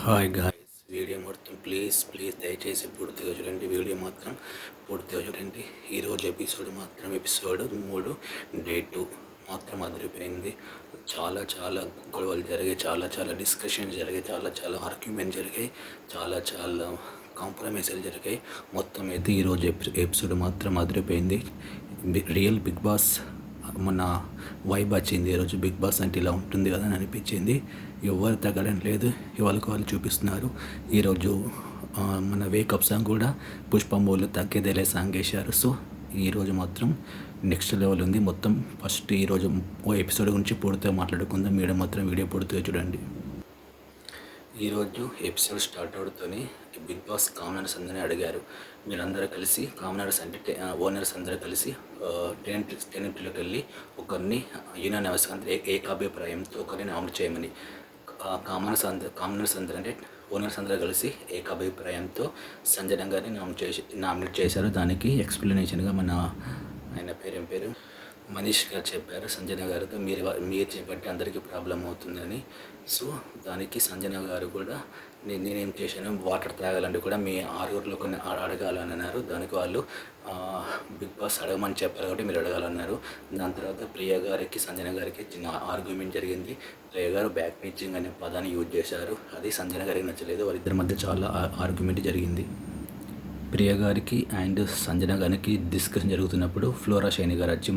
Hi guys, video మొత్తం please please దయచేసి పూర్తిగా చూడండి. వీడియో మాత్రం పూర్తిగా చూడండి. ఈరోజు ఎపిసోడ్ 3 డే 2 మాత్రం అదిరిపోయింది. చాలా చాలా గొడవలు జరిగాయి, చాలా చాలా డిస్కషన్స్ జరిగాయి, చాలా చాలా ఆర్గ్యుమెంట్ జరిగాయి, చాలా చాలా కాంప్రమైజ్లు జరిగాయి. మొత్తం అయితే ఈరోజు ఎపిసోడ్ మాత్రం అదిరిపోయింది. రియల్ బిగ్ బాస్ మొన్న వైబ్ వచ్చింది. ఈరోజు బిగ్ బాస్ అంటే ఇలా ఉంటుంది కదా అని అనిపించింది. ఎవరు తగ్గడం లేదు, ఎవరికి వాళ్ళు చూపిస్తున్నారు. ఈరోజు మన వేకప్ సాంగ్ కూడా పుష్పమూలు తగ్గేదేలే సాంగ్ వేశారు. సో ఈరోజు మాత్రం నెక్స్ట్ లెవెల్ ఉంది. మొత్తం ఫస్ట్ ఈరోజు ఓ ఎపిసోడ్ గురించి పూర్తిగా మాట్లాడుకుందాం. మీరు మాత్రం వీడియో పూర్తిగా చూడండి. ఈరోజు ఎపిసోడ్ స్టార్ట్ అవుతూనే బిగ్ బాస్ కామనర్స్ అందరినీ అడిగారు, మీరందరూ కలిసి కామనర్స్ అంటే ఓనర్స్ అందరూ కలిసి టెనెంట్లోకి వెళ్ళి ఒకరిని యూనానిమస్ అంటే ఏకాభిప్రాయంతో ఒకరిని నామినేట్ చేయమని. కామనర్స్ అందరూ అంటే ఓనర్స్ అందరూ కలిసి ఏకాభిప్రాయంతో సంజన గారిని నామినేట్ చేశారు. దానికి ఎక్స్ప్లెనేషన్గా ఆయన పేరు మనీష్ గారు చెప్పారు సంజన గారితో, మీరు చెప్పంటే అందరికీ ప్రాబ్లం అవుతుందని. సో దానికి సంజన గారు కూడా నేనేం చేశాను, వాటర్ తాగాలంటే కూడా మీ ఆరుగురిలో కొన్ని అడగాలని అన్నారు. దానికి వాళ్ళు బిగ్ బాస్ అడగమని చెప్పారు కాబట్టి మీరు అడగాలన్నారు. దాని తర్వాత ప్రియ గారికి సంజన గారికి చిన్న ఆర్గ్యుమెంట్ జరిగింది. ప్రియ గారు బ్యాక్ పిచ్చింగ్ అనే పదాన్ని యూజ్ చేశారు. అది సంజన గారికి నచ్చలేదు. వారిద్దరి మధ్య చాలా ఆర్గ్యుమెంట్ జరిగింది. ప్రియ గారికి అండ్ సంజన గారికి డిస్కషన్ జరుగుతున్నప్పుడు ఫ్లోరా షైని గారు వచ్చి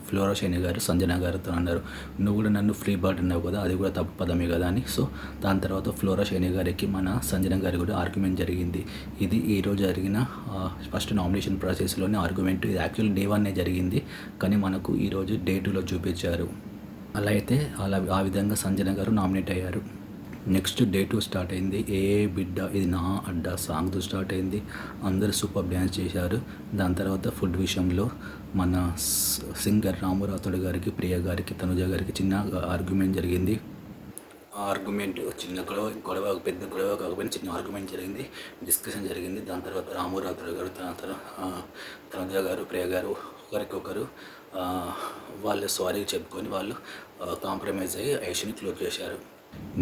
ఫ్లోరా షైని గారు సంజన గారితో అన్నారు, నువ్వు కూడా నన్ను ఫ్రీ బర్డ్ అన్నావు కదా, అది కూడా తప్పు పదమే కదా అని. సో దాని తర్వాత ఫ్లోరా షైని గారికి మన సంజన గారికి కూడా ఆర్గ్యుమెంట్ జరిగింది. ఇది ఈరోజు జరిగిన ఫస్ట్ నామినేషన్ ప్రాసెస్లోనే ఆర్గ్యుమెంట్. ఇది యాక్చువల్లీ డే 1 జరిగింది, కానీ మనకు ఈరోజు డే 2లో చూపించారు. అలా అయితే ఆ విధంగా సంజన గారు నామినేట్ అయ్యారు. నెక్స్ట్ డే 2 స్టార్ట్ అయింది. ఏ బిడ్డ ఇది నా అడ్డా సాంగ్తో స్టార్ట్ అయింది. అందరూ సూపర్ డ్యాన్స్ చేశారు. దాని తర్వాత ఫుడ్ విషయంలో మన సింగర్ రామురాథోడ్ గారికి, ప్రియ గారికి, తనుజ గారికి చిన్న ఆర్గ్యుమెంట్ జరిగింది. ఆ ఆర్గ్యుమెంట్ చిన్న గొడవ పెద్ద గొడవ కాకపోయినా చిన్న ఆర్గ్యుమెంట్ జరిగింది, డిస్కషన్ జరిగింది. దాని తర్వాత రామురాథోడ్ గారు, తనుజ గారు, ప్రియ గారు ఒకరికొకరు వాళ్ళు సారీ చెప్పుకొని వాళ్ళు కాంప్రమైజ్ అయ్యి ఐషిని క్లోజ్ చేశారు.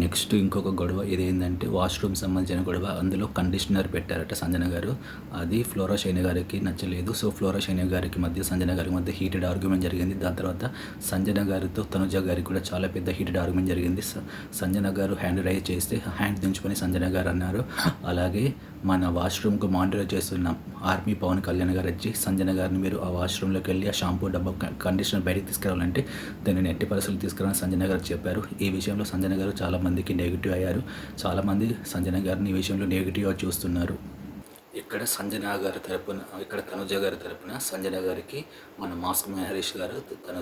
నెక్స్ట్ ఇంకొక గొడవ ఇదేంటంటే వాష్రూమ్ సంబంధించిన గొడవ. అందులో కండిషనర్ పెట్టారట సంజన గారు, అది ఫ్లోరా షైని గారికి నచ్చలేదు. సో ఫ్లోరా షైని గారికి మధ్య సంజన గారికి మధ్య హీటెడ్ ఆర్గ్యుమెంట్ జరిగింది. దాని తర్వాత సంజన గారితో తనుజ గారికి కూడా చాలా పెద్ద హీటెడ్ ఆర్గ్యుమెంట్ జరిగింది. సంజన గారు హ్యాండ్ రైజ్ చేస్తే హ్యాండ్ దించుకొని సంజన గారు అన్నారు. అలాగే మన వాష్రూమ్కు మానిటర్ చేస్తున్న ఆర్మీ పవన్ కళ్యాణ్ గారు వచ్చి సంజన గారిని మీరు ఆ వాష్రూమ్లోకి వెళ్ళి ఆ షాంపూ డబ్బా కండిషనర్ బయటకు తీసుకురావాలంటే దాన్ని ఎట్టి పరిస్థితులు తీసుకురావాలని సంజన గారు చెప్పారు. ఈ విషయంలో సంజన గారు చాలామందికి నెగిటివ్ అయ్యారు. చాలామంది సంజన గారిని ఈ విషయంలో నెగిటివ్గా చూస్తున్నారు. ఇక్కడ తనుజ గారి తరపున సంజన గారికి మన మాస్క్ హరీష్ గారు తన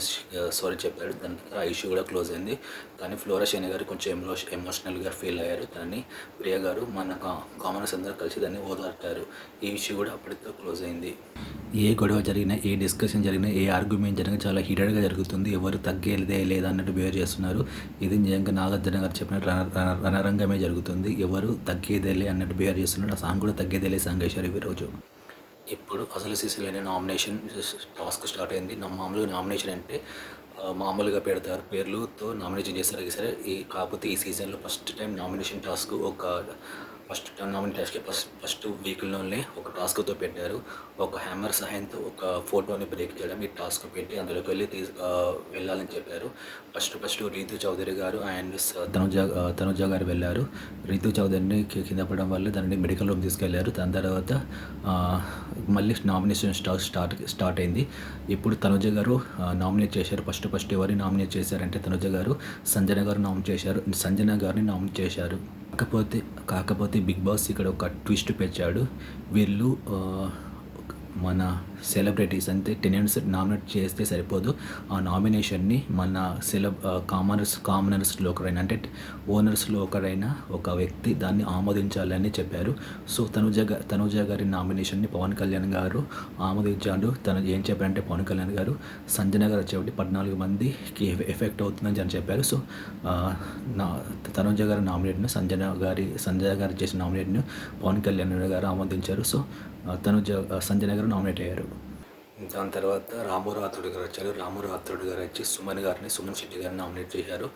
సారీ చెప్పాడు. దాని తర్వాత ఆ ఇష్యూ కూడా క్లోజ్ అయింది. కానీ ఫ్లోరా షైని గారు కొంచెం ఎమోషనల్గా ఫీల్ అయ్యారు. దాన్ని ప్రియ గారు మన కామనర్స్ అందరూ కలిసి దాన్ని ఓదార్చారు. ఈ ఇష్యూ కూడా అప్పటితో క్లోజ్ అయింది. ఏ గొడవ జరిగినా, ఏ డిస్కషన్ జరిగినా, ఏ ఆర్గ్యుమెంట్ జరిగినా చాలా హీటెడ్గా జరుగుతుంది. ఎవరు తగ్గేదే లేదా అన్నట్టు బిహేవ్ చేస్తున్నారు. ఇది నిజంగా నాగార్జున గారు చెప్పినట్టు రణరంగమే జరుగుతుంది. ఎవరు తగ్గేదేలే అన్నట్టు బిహేవ్ చేస్తున్నారు. ఆ సాంగ్ కూడా తగ్గేదేలే సాంగ్ వేశారు ఈరోజు. ఇప్పుడు అసలు సీసీలోనే నామినేషన్ టాస్క్ స్టార్ట్ అయింది. మామూలుగా నామినేషన్ అంటే మామూలుగా పెడతారు, పేర్లుతో నామినేషన్ చేస్తారు సరే. కాకపోతే ఈ సీజన్లో first time nomination task first వీక్లోనే ఒక టాస్క్తో పెట్టారు. ఒక హ్యామర్ సహాయంతో ఒక ఫోటోని బ్రేక్ చేయడం ఈ టాస్క్ పెట్టి అందులోకి వెళ్ళాలని చెప్పారు. ఫస్ట్ రీతు చౌదరి గారు అండ్ తనుజ గారు వెళ్ళారు. రీతు చౌదరిని కింద పడడం వల్ల దాన్ని మెడికల్ రూమ్ తీసుకెళ్లారు. దాని తర్వాత మళ్ళీ నామినేషన్ స్టార్ట్ అయింది. ఇప్పుడు తనుజ గారు నామినేట్ చేశారు. ఫస్ట్ ఎవరిని నామినేట్ చేశారంటే తనుజ గారు సంజన గారిని నామినేట్ చేశారు. కాకపోతే బిగ్ బాస్ ఇక్కడ ఒక ట్విస్ట్ పెంచాడు. వీళ్ళు మన సెలబ్రిటీస్ అంటే నామినేట్ చేస్తే సరిపోదు. ఆ నామినేషన్ని మన కామనర్స్లో ఒకరైనా అంటే ఓనర్స్లో ఒకరైనా ఒక వ్యక్తి దాన్ని ఆమోదించాలని చెప్పారు. సో తనుజ గారి నామినేషన్ని పవన్ కళ్యాణ్ గారు ఆమోదించాడు. తను ఏం చెప్పారంటే పవన్ కళ్యాణ్ గారు సంజన గారు వచ్చేవాటి 14 మందికి ఎఫెక్ట్ అవుతుందని అని చెప్పారు. సో తనుజ గారి నామినేట్ను సంజన గారు చేసిన నామినేట్ను పవన్ కళ్యాణ్ గారు ఆమోదించారు. సో సంజన గారు నామినేట్ అయ్యారు. దాని తర్వాత రాము రాథోడ్ గారు వచ్చారు. రాము రాథోడ్ గారు వచ్చి సుమన్ శెట్టి గారిని నామినేట్ చేశారు.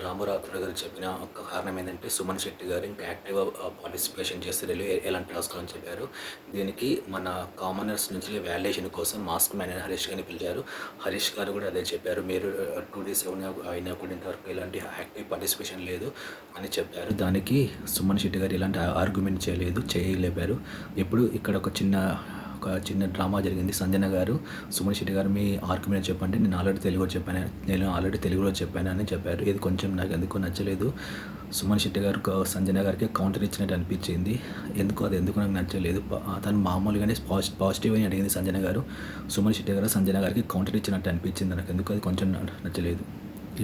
రాము రాథోడ్ గారు చెప్పిన ఒక కారణం ఏంటంటే సుమన్ శెట్టి గారు ఇంకా యాక్టివ్గా పార్టిసిపేషన్ చేస్తారు ఎలాంటి టాస్క్ అని చెప్పారు. దీనికి మన కామనర్స్ నుంచి వాల్యుయేషన్ కోసం మాస్క్ మ్యాన్ హరీష్ గారిని పిలిచారు. హరీష్ గారు కూడా అదే చెప్పారు. మీరు 2 days అయినా కూడా ఇంతవరకు ఎలాంటి యాక్టివ్ పార్టిసిపేషన్ లేదు అని చెప్పారు. దానికి సుమన్ శెట్టి గారు ఎలాంటి ఆర్గ్యుమెంట్ చేయలేపారు. ఇప్పుడు ఇక్కడ ఒక చిన్న డ్రామా జరిగింది. సంజన గారు సుమన్ శెట్టి గారు మీ ఆర్గ్యుమెంట్ చెప్పండి, నేను ఆల్రెడీ తెలుగులో చెప్పాను అని చెప్పారు. ఇది కొంచెం నాకు ఎందుకో నచ్చలేదు. సుమన్ శెట్టి గారు సంజన గారికి కౌంటర్ ఇచ్చినట్టు అనిపించింది. ఎందుకు నాకు నచ్చలేదు. తను మామూలుగానే పాజిటివ్ అని అడిగింది సంజన గారు. సుమన్ శెట్టి గారు సంజన గారికి కౌంటర్ ఇచ్చినట్టు అనిపించింది. నాకు ఎందుకు అది కొంచెం నచ్చలేదు.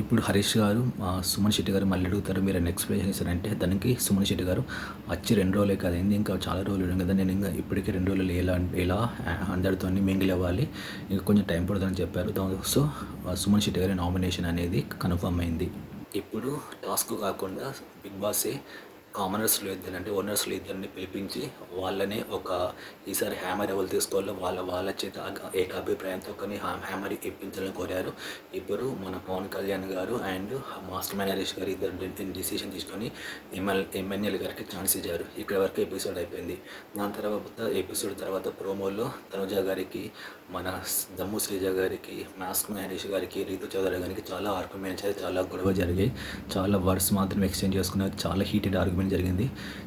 ఇప్పుడు హరీష్ గారు సుమన్ శెట్టి గారు మళ్ళీ అడుగుతారు, మీరు ఎక్స్ప్లెయిన్ చేశారంటే దానికి సుమన్ శెట్టి గారు వచ్చి 2 రోజులే కదండి, ఇంకా చాలా రోజులు ఉండదు కదా, నేను ఇంకా ఇప్పటికీ 2 రోజులు ఎలా అందరితో మింగిల్ అవ్వాలి, ఇంకా కొంచెం టైం పడుతుందని చెప్పారు. సో సుమన్ శెట్టి గారి నామినేషన్ అనేది కన్ఫర్మ్ అయింది. ఇప్పుడు టాస్క్ కాకుండా బిగ్ బాసే కామనర్స్లో ఇద్దరు అంటే ఓనర్స్లో ఇద్దరిని పిలిపించి వాళ్ళని ఈసారి హ్యామర్ ఎవరు తీసుకోవాలో వాళ్ళ చేత ఏకాభిప్రాయంతో కొన్ని హ్యామర్ ఇప్పించాలని కోరారు. ఇప్పుడు మన పవన్ కళ్యాణ్ గారు అండ్ మాస్టర్ మ్యాన్ హరీష్ గారు ఇద్దరు డిసిషన్ తీసుకొని ఎమ్మెల్యేల గారికి ఛాన్స్ ఇచ్చారు. ఇక్కడ వరకు ఎపిసోడ్ అయిపోయింది. దాని ఎపిసోడ్ తర్వాత ప్రోమోలో తనుజ గారికి, మన దమ్ము శ్రీజ గారికి, మాస్టర్ మ్యాన్ హరీష్ గారికి, రీతు చౌదరి గారికి చాలా ఆర్గ్యుమెంట్స్ అయితే చాలా గొడవ జరిగాయి. చాలా వర్డ్స్ మాత్రం ఎక్స్చేంజ్ చేసుకున్నారు. చాలా హీటెడ్ ఆర్గ్యుమెంట్ జరిగింది.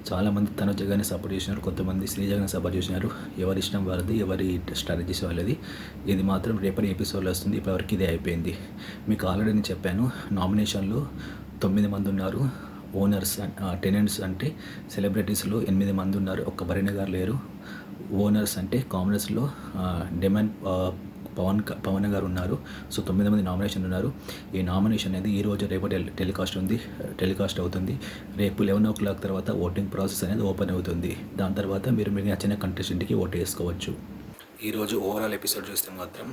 చాలామంది తనుజ గారిని సపోర్ట్ చేసినారు, కొంతమంది శ్రీజ గారిని సపోర్ట్ చేసినారు. ఎవరి ఇష్టం వాళ్ళది, ఎవరి స్ట్రాటజీస్ వాళ్ళది. ఇది మాత్రం రేపటి ఎపిసోడ్లో వస్తుంది. ఇప్పటివరకు ఇదే అయిపోయింది. మీకు ఆల్రెడీ నేను చెప్పాను, నామినేషన్లో 9 మంది ఉన్నారు. ఓనర్స్ టెనెంట్స్ అంటే సెలబ్రిటీస్లో 8 మంది ఉన్నారు. ఒక్క భరణి గారు లేరు. ఓనర్స్ అంటే కామనర్స్లో డిమాండ్ పవన్ గారు ఉన్నారు. సో 9 మంది నామినేషన్ ఉన్నారు. ఈ నామినేషన్ అనేది ఈరోజు రేపటి టెలికాస్ట్ అవుతుంది. రేపు 11 o'clock తర్వాత ఓటింగ్ ప్రాసెస్ అనేది ఓపెన్ అవుతుంది. దాని తర్వాత మీరు మీకు నచ్చిన కంటెస్టెంట్కి ఓటు వేసుకోవచ్చు. ఈరోజు ఓవరాల్ ఎపిసోడ్ చూస్తే మాత్రం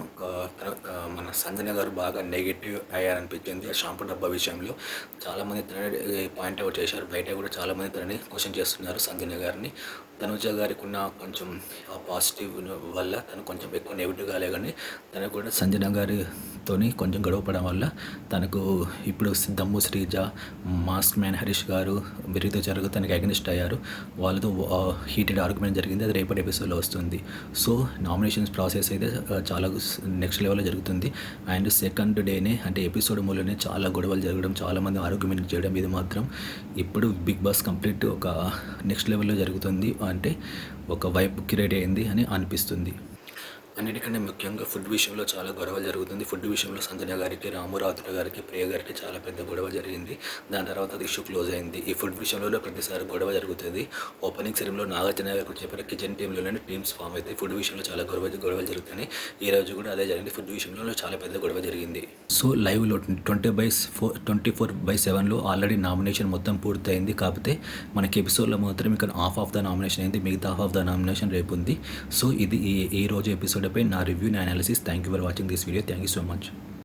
మన సంజన గారు బాగా నెగిటివ్ అయ్యారనిపించింది. షాంపూ డబ్బా విషయంలో చాలామంది తనని పాయింట్అవుట్ చేశారు. బయట కూడా చాలామంది తనని క్వశ్చన్ చేస్తున్నారు సంజన గారిని. తనుజ గారికి ఉన్న కొంచెం పాజిటివ్ వల్ల తను కొంచెం ఎక్కువ నెగిటివ్ కాలే, కానీ తనకు కూడా సంజన గారితో కొంచెం గొడవపడడం వల్ల తనకు ఇప్పుడు దమ్ము శ్రీజ, మాస్క్ మ్యాన్ హరీష్ గారు వీరితో తనకి అగెనిస్ట్ అయ్యారు. వాళ్ళతో హీటెడ్ ఆర్గ్యుమెంట్ జరిగింది. అది రేపటి ఎపిసోడ్లో వస్తుంది. సో నామినేషన్స్ ప్రాసెస్ అయితే చాలా నెక్స్ట్ లెవెల్లో జరుగుతుంది. అండ్ సెకండ్ డేనే అంటే ఎపిసోడ్ మూలనే చాలా గొడవలు జరగడం, చాలామంది ఆర్గ్యుమెంట్ చేయడం, ఇది మాత్రం ఇప్పుడు బిగ్ బాస్ కంప్లీట్ ఒక నెక్స్ట్ లెవెల్లో జరుగుతుంది. అంటే ఒక వైబ్ క్రియేట్ అయింది అని అనిపిస్తుంది. అన్నిటికంటే ముఖ్యంగా ఫుడ్ విషయంలో చాలా గొడవలు జరుగుతుంది. ఫుడ్ విషయంలో సంజన గారికి, రాము రాథోడ్ గారికి, ప్రియ గారికి చాలా పెద్ద గొడవ జరిగింది. దాని తర్వాత అది ఇష్యూ క్లోజ్ అయింది. ఈ ఫుడ్ విషయంలో ప్రతిసారి గొడవ జరుగుతుంది. ఓపెనింగ్ సెరమనీలో నాగార్జున గారు చెప్పిన కిచెన్ టీంలోనే టీమ్స్ ఫామ్ అయితే ఫుడ్ విషయంలో చాలా గొడవలు జరుగుతున్నాయి. ఈ రోజు కూడా అదే జరిగింది. ఫుడ్ విషయంలో చాలా పెద్ద గొడవ జరిగింది. సో లైవ్లో 24/7లో ఆల్రెడీ నామినేషన్ మొత్తం పూర్తయింది. కాకపోతే మనకి ఎపిసోడ్లో మాత్రం ఇక్కడ హాఫ్ ఆఫ్ ద నామినేషన్ అయింది, మిగతా హాఫ్ ఆఫ్ ద నామినేషన్ రేపు ఉంది. సో ఇది ఈ రోజు ఎపిసోడ్ పై నా రివ్యూ, నా analysis. Thank you for watching this video. Thank you so much.